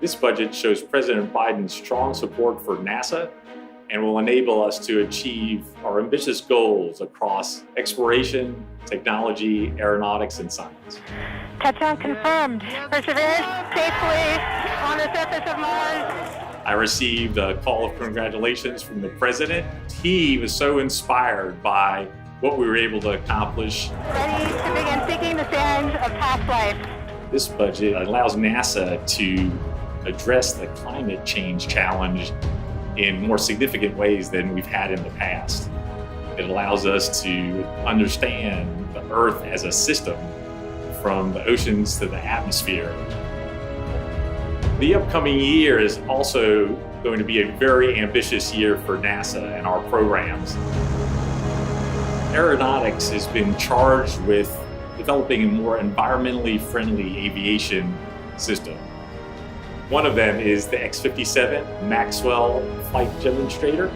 This budget shows President Biden's strong support for NASA and will enable us to achieve our ambitious goals across exploration, technology, aeronautics, and science. Touchdown confirmed. Perseverance safely on the surface of Mars. I received a call of congratulations from the President. He was so inspired by what we were able to accomplish. Ready to begin seeking the sands of past life. This budget allows NASA to address the climate change challenge in more significant ways than we've had in the past. It allows us to understand the Earth as a system, from the oceans to the atmosphere. The upcoming year is also going to be a very ambitious year for NASA and our programs. Aeronautics has been charged with developing a more environmentally friendly aviation system. One of them is the X-57 Maxwell flight demonstrator.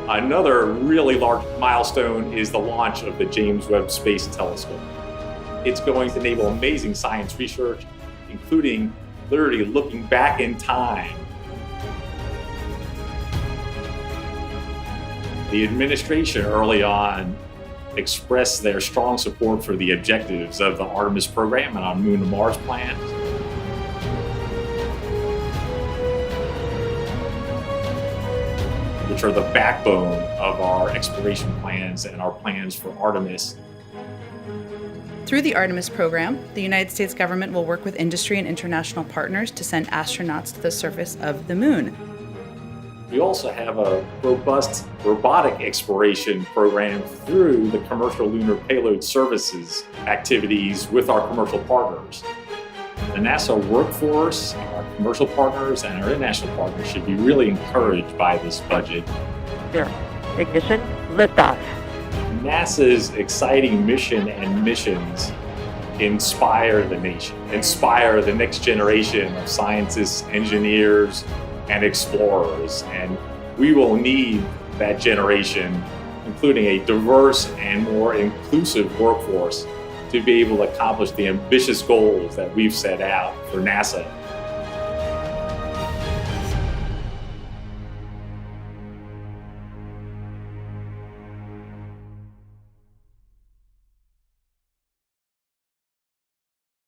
Another really large milestone is the launch of the James Webb Space Telescope. It's going to enable amazing science research, including literally looking back in time. The administration early on expressed their strong support for the objectives of the Artemis program and our Moon to Mars plans. Which are the backbone of our exploration plans and our plans for Artemis. Through the Artemis program, the United States government will work with industry and international partners to send astronauts to the surface of the moon. We also have a robust robotic exploration program through the Commercial Lunar Payload Services activities with our commercial partners. The NASA workforce, our commercial partners, and our international partners should be really encouraged by this budget. Zero. Ignition, liftoff. NASA's exciting mission and missions inspire the nation, inspire the next generation of scientists, engineers, and explorers. And we will need that generation, including a diverse and more inclusive workforce, to be able to accomplish the ambitious goals that we've set out for NASA